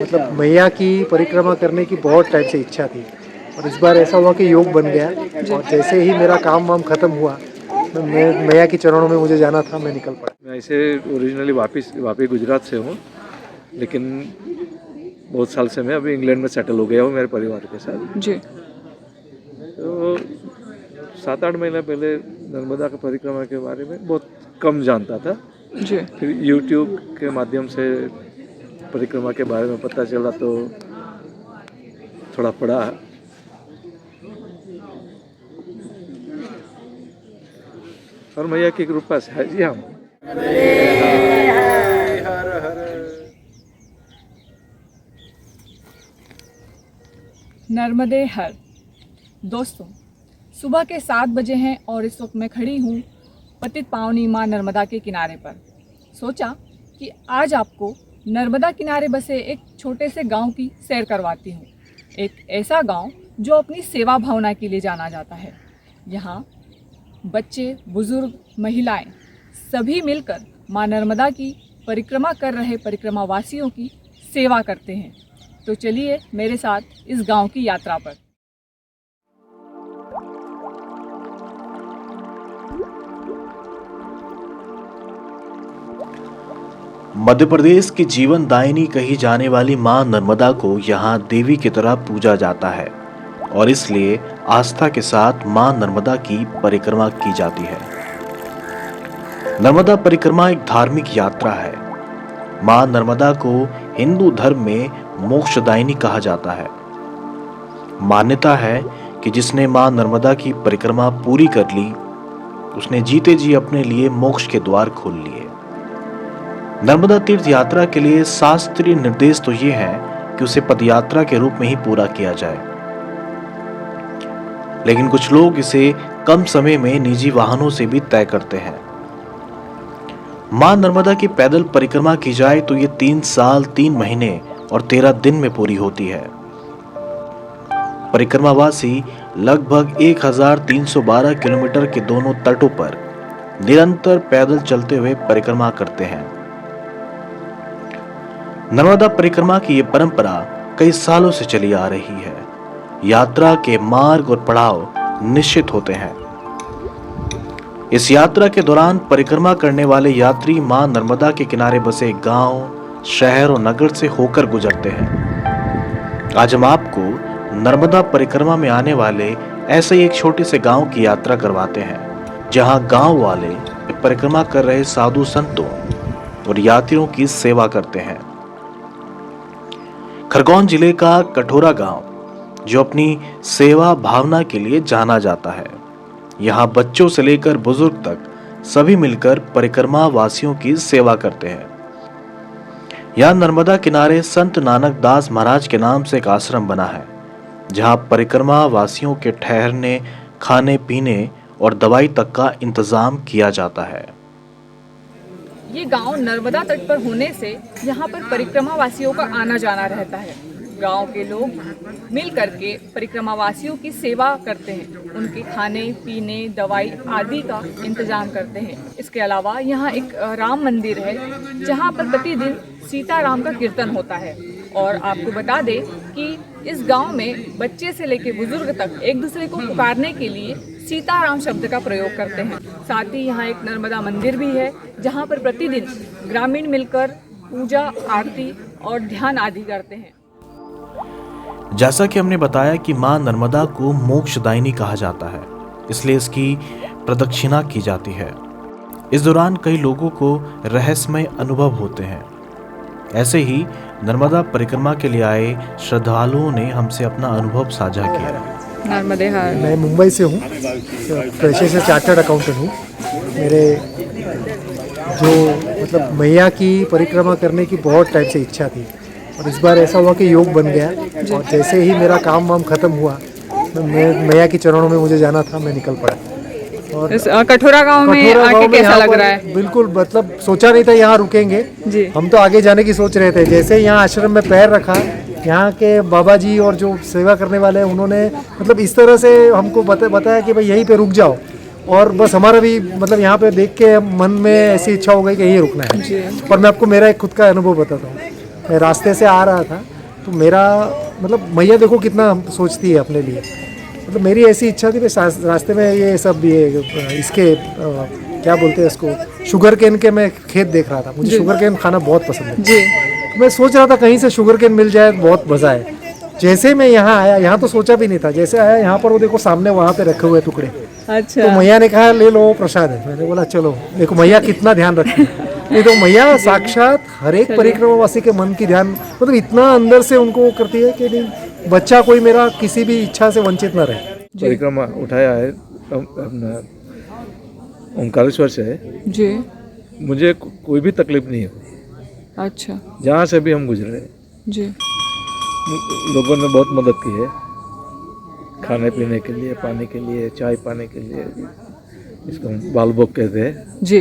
मतलब मैया की परिक्रमा करने की बहुत टाइम से इच्छा थी और इस बार ऐसा हुआ कि योग बन गया और जैसे ही मेरा काम वाम ख़त्म हुआ मैं मैया के चरणों में मुझे जाना था, मैं निकल पड़ा। मैं ऐसे ओरिजिनली वापी गुजरात से हूँ, लेकिन बहुत साल से मैं अभी इंग्लैंड में सेटल हो गया हूँ मेरे परिवार के साथ। जी। तो 7-8 महीना पहले नर्मदा की परिक्रमा के बारे में बहुत कम जानता था। जी। फिर यूट्यूब के माध्यम से परिक्रमा के बारे में पता चला तो थोड़ा पढ़ा। और मैया की कृपा से जी हम नर्मदे हर। दोस्तों, सुबह के 7 बजे हैं और इस वक्त मैं खड़ी हूँ पतित पावनी माँ नर्मदा के किनारे पर। सोचा कि आज आपको नर्मदा किनारे बसे एक छोटे से गांव की सैर करवाती हूँ। एक ऐसा गांव जो अपनी सेवा भावना के लिए जाना जाता है। यहाँ बच्चे, बुजुर्ग, महिलाएं सभी मिलकर माँ नर्मदा की परिक्रमा कर रहे परिक्रमावासियों की सेवा करते हैं। तो चलिए मेरे साथ इस गांव की यात्रा पर। मध्य प्रदेश की जीवन दायिनी कही जाने वाली मां नर्मदा को यहाँ देवी की तरह पूजा जाता है और इसलिए आस्था के साथ मां नर्मदा की परिक्रमा की जाती है। नर्मदा परिक्रमा एक धार्मिक यात्रा है। मां नर्मदा को हिंदू धर्म में मोक्षदायिनी कहा जाता है। मान्यता है कि जिसने मां नर्मदा की परिक्रमा पूरी कर ली, उसने जीते जी अपने लिए मोक्ष के द्वार खोल लिए। नर्मदा तीर्थ यात्रा के लिए शास्त्रीय निर्देश तो ये है कि उसे पदयात्रा के रूप में ही पूरा किया जाए, लेकिन कुछ लोग इसे कम समय में निजी वाहनों से भी तय करते हैं। मां नर्मदा की पैदल परिक्रमा की जाए तो ये 3 साल 3 महीने और 13 दिन में पूरी होती है। परिक्रमावासी लगभग 1312 किलोमीटर के दोनों तटों पर निरंतर पैदल चलते हुए परिक्रमा करते हैं। नर्मदा परिक्रमा की ये परंपरा कई सालों से चली आ रही है। यात्रा के मार्ग और पड़ाव निश्चित होते हैं। इस यात्रा के दौरान परिक्रमा करने वाले यात्री मां नर्मदा के किनारे बसे गांव, शहर और नगर से होकर गुजरते हैं। आज हम आपको नर्मदा परिक्रमा में आने वाले ऐसे ही एक छोटे से गांव की यात्रा करवाते हैं, जहां गांव वाले परिक्रमा कर रहे साधु संतों और यात्रियों की सेवा करते हैं। खरगोन जिले का कठोरा गांव, जो अपनी सेवा भावना के लिए जाना जाता है। यहाँ बच्चों से लेकर बुजुर्ग तक सभी मिलकर परिक्रमा वासियों की सेवा करते हैं। यहाँ नर्मदा किनारे संत नानक दास महाराज के नाम से एक आश्रम बना है, जहाँ परिक्रमा वासियों के ठहरने, खाने पीने और दवाई तक का इंतजाम किया जाता है। ये गांव नर्मदा तट पर होने से यहाँ पर परिक्रमावासियों का आना जाना रहता है। गांव के लोग मिल करके परिक्रमावासियों की सेवा करते हैं, उनके खाने पीने, दवाई आदि का इंतजाम करते हैं। इसके अलावा यहाँ एक राम मंदिर है, जहाँ पर प्रतिदिन सीताराम का कीर्तन होता है। और आपको बता दें कि इस गांव में बच्चे से लेकर बुजुर्ग तक एक दूसरे को पुकारने के लिए सीताराम शब्द का प्रयोग करते हैं। साथ ही यहाँ एक नर्मदा मंदिर भी है, जहाँ पर प्रतिदिन ग्रामीण मिलकर पूजा, आरती और ध्यान आदि करते हैं। जैसा कि हमने बताया कि मां नर्मदा को मोक्षदायिनी कहा जाता है, इसलिए इसकी प्रदक्षिणा की जाती है। इस दौरान कई लोगों को रहस्यमय अनुभव होते हैं। ऐसे ही नर्मदा परिक्रमा के लिए आए श्रद्धालुओं ने हमसे अपना अनुभव साझा किया। नर्मदे हर। मैं मुंबई से हूँ, पेशे से चार्टर्ड अकाउंटेंट हूँ। मेरे जो मतलब मैया की परिक्रमा करने की बहुत टाइम से इच्छा थी और इस बार ऐसा हुआ कि योग बन गया और जैसे ही मेरा काम वाम ख़त्म हुआ मैं मैया के चरणों में मुझे जाना था, मैं निकल पड़ा। और कठोरा गांव में आके कैसा लग रहा है? बिल्कुल, मतलब सोचा नहीं था यहाँ रुकेंगे जी। हम तो आगे जाने की सोच रहे थे। जैसे यहाँ आश्रम में पैर रखा, यहाँ के बाबा जी और जो सेवा करने वाले हैं, उन्होंने मतलब इस तरह से हमको बताया कि भाई यहीं पे रुक जाओ। और बस हमारा भी मतलब यहाँ पे देख के मन में ऐसी इच्छा हो गई कि यहीं रुकना है। और मैं आपको मेरा एक खुद का अनुभव बताता हूँ। मैं रास्ते से आ रहा था तो मेरा मतलब मैया देखो कितना सोचती है अपने लिए, मतलब मेरी ऐसी इच्छा थी कि रास्ते में ये सब इसके क्या बोलते हैं इसको, शुगर केन के मैं खेत देख रहा था। मुझे शुगर केन खाना बहुत पसंद है जी। तो मैं सोच रहा था कहीं से शुगर केन मिल जाए, बहुत मज़ा है। जैसे मैं यहाँ आया, यहाँ तो सोचा भी नहीं था, जैसे आया यहाँ पर वो देखो सामने वहाँ पे रखे हुए टुकड़े, अच्छा। तो मैया ने कहा ले लो प्रसाद है। मैंने बोला चलो, देखो मैया कितना ध्यान रखती है। नहीं तो मैया साक्षात हर एक परिक्रमावासी के मन की ध्यान, मतलब इतना अंदर से उनको वो करती है कि नहीं बच्चा कोई मेरा किसी भी इच्छा से वंचित न रहे। परिक्रमा उठाया है अपना ओमकारेश्वर से। जी। मुझे कोई भी तकलीफ नहीं है, अच्छा। जहाँ से भी हम गुजरे जी। लोगों ने बहुत मदद की है, खाने पीने के लिए, पानी के लिए, चाय पाने के लिए, इसको हम बाल भोग कहते हैं। जी।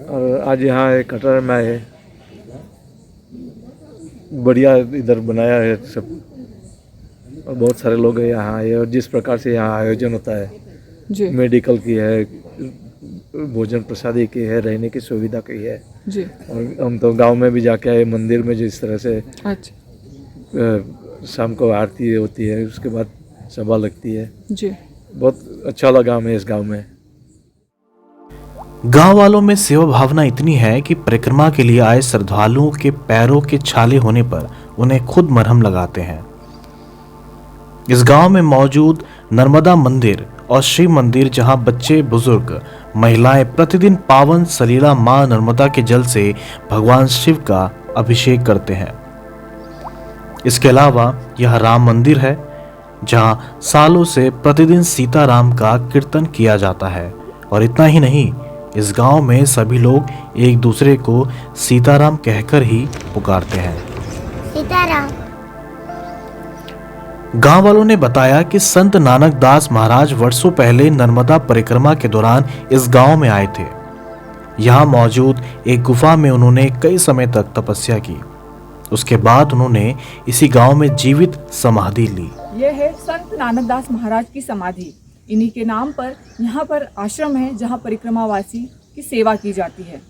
और आज यहाँ एक कटरा में आए, बढ़िया इधर बनाया है सब, और बहुत सारे लोग यहाँ आए। और जिस प्रकार से यहाँ आयोजन होता है, जी। मेडिकल की है, भोजन प्रसादी की है, रहने की सुविधा की है। जी। और हम तो गांव में भी जाके आए, मंदिर में जिस तरह से अच्छा। शाम को आरती होती है, उसके बाद सभा लगती है, जी। बहुत अच्छा लगा हमें इस गांव में। गांव वालों में सेवा भावना इतनी है कि परिक्रमा के लिए आए श्रद्धालुओं के पैरों के छाले होने पर उन्हें खुद मरहम लगाते हैं। इस गांव में मौजूद नर्मदा मंदिर और शिव मंदिर, जहां बच्चे, बुजुर्ग, महिलाएं प्रतिदिन पावन सलीला मां नर्मदा के जल से भगवान शिव का अभिषेक करते हैं। इसके अलावा यह राम मंदिर है, जहां सालों से प्रतिदिन सीताराम का कीर्तन किया जाता है। और इतना ही नहीं, इस गांव में सभी लोग एक दूसरे को सीताराम कहकर ही पुकारते हैं। सीताराम। गांव वालों ने बताया कि संत नानक दास महाराज वर्षों पहले नर्मदा परिक्रमा के दौरान इस गांव में आए थे। यहां मौजूद एक गुफा में उन्होंने कई समय तक तपस्या की। उसके बाद उन्होंने इसी गांव में जीवित समाधि ली। यह है संत नानकदास महाराज की समाधि। इन्हीं के नाम पर यहाँ पर आश्रम है, जहाँ परिक्रमावासी की सेवा की जाती है।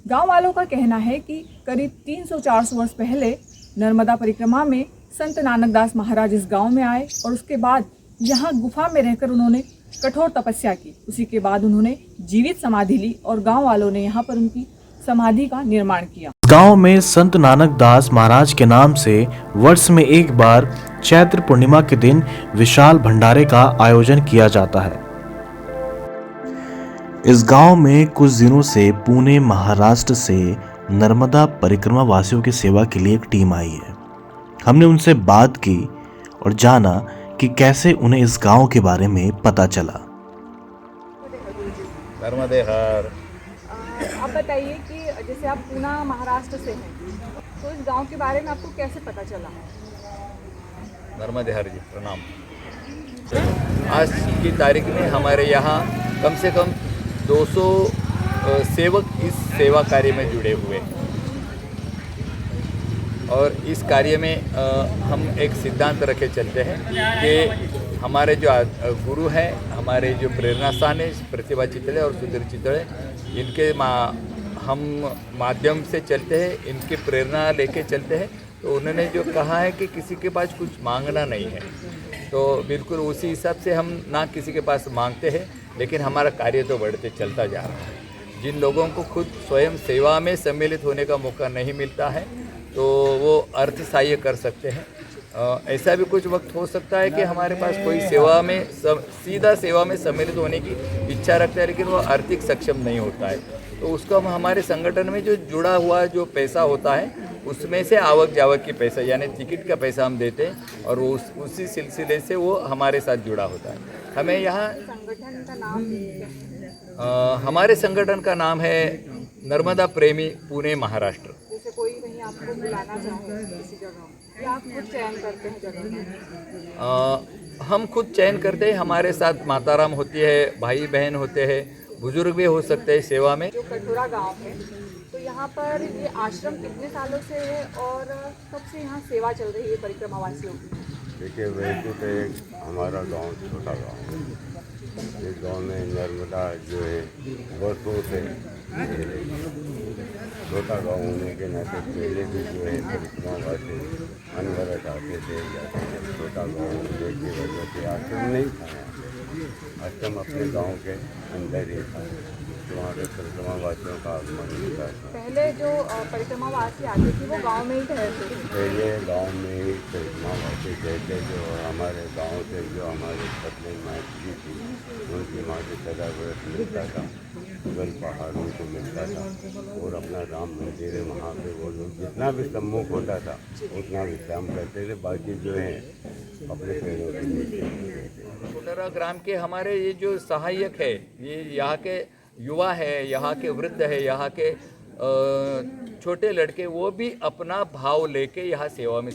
गांव वालों का कहना है कि करीब 300-400 वर्ष पहले नर्मदा परिक्रमा में संत नानकदास महाराज इस गांव में आए और उसके बाद यहाँ गुफा में रहकर उन्होंने कठोर तपस्या की। उसी के बाद उन्होंने जीवित समाधि ली और गांव वालों ने यहाँ पर उनकी समाधि का निर्माण किया। गांव में संत नानक दास महाराज के नाम से वर्ष में एक बार चैत्र पूर्णिमा के दिन विशाल भंडारे का आयोजन किया जाता है। इस गांव में कुछ दिनों से पुणे, महाराष्ट्र से नर्मदा परिक्रमा वासियों की सेवा के लिए एक टीम आई है। हमने उनसे बात की और जाना कि कैसे उन्हें इस गांव के बारे में पता चला। नर्मदे हर। आप बताइए कि जैसे आप पूना महाराष्ट्र से हैं, तो इस गांव के बारे में आपको कैसे पता चला? नर्मदे हर जी प्रणाम। आज की तारीख में हमारे यहाँ कम से कम 200 सेवक इस सेवा कार्य में जुड़े हुए हैं। और इस कार्य में हम एक सिद्धांत रखे चलते हैं कि हमारे जो गुरु हैं, हमारे जो प्रेरणा स्थान है प्रतिभा चितले और सुधीर चितले, इनके हम माध्यम से चलते हैं, इनकी प्रेरणा लेके चलते हैं। तो उन्होंने जो कहा है कि किसी के पास कुछ मांगना नहीं है, तो बिल्कुल उसी हिसाब से हम ना किसी के पास मांगते हैं, लेकिन हमारा कार्य तो बढ़ते चलता जा रहा है। जिन लोगों को खुद स्वयं सेवा में सम्मिलित होने का मौका नहीं मिलता है, तो वो अर्थ सहाय्य कर सकते हैं। ऐसा भी कुछ वक्त हो सकता है कि हमारे पास कोई सेवा में सीधा सेवा में सम्मिलित होने की इच्छा रखता है, लेकिन वो आर्थिक सक्षम नहीं होता है। तो उसको हम हमारे संगठन में जो जुड़ा हुआ जो पैसा होता है, उसमें से आवक जावक की पैसा यानी टिकट का पैसा हम देते हैं, और वो उसी सिलसिले से वो हमारे साथ जुड़ा होता है। हमें यहाँ संगठन का नाम हमारे संगठन का नाम है नर्मदा प्रेमी पुणे महाराष्ट्र। जैसे कोई कहीं आपको बुलाना चाहे किसी जगह, या आप खुद चयन करते हैं जगह? हम खुद चयन करते हैं। हमारे साथ माताराम होती है, भाई बहन होते हैं, बुजुर्ग भी हो सकते हैं सेवा में। जो कठोरा गांव है, तो यहाँ पर ये आश्रम कितने सालों से है और कब से यहाँ सेवा चल रही है परिक्रमावासियों की? देखिए, वैसे तो एक हमारा गांव छोटा गांव है। इस गांव में नर्मदा जो है वर्षों से छोटा गांव होने के नाते पहले भी जो है परिक्रमावासी अनवरत आते थे जाते थे। छोटा गांव होने की वजह से आश्रम नहीं था यहाँ। आश्रम अपने गांव के अंदर ही था, तो वहाँ पे परिक्रमावासियों का आगमन होता था। पहले जो परिक्रमावासी आते थे वो गांव में ही ठहरते थे। पहले गांव में ही परिक्रमावासी कहते जो हमारे गांव से जो हमारे पत्नी माता थी उनकी माँ से सदा व्रत मिलता था, जल पहाड़ों को मिलता था और अपना राम मंदिर है वहाँ पे वो लोग जितना भी सम्मुख होता था उतना विश्राम करते थे। बाकी जो है अपने पेड़ों के नीचे। कोटरा ग्राम के हमारे ये जो सहायक है, ये यहाँ के युवा है, यहाँ के वृद्ध है, यहाँ के छोटे लड़के, वो भी अपना भाव लेके यहाँ सेवा में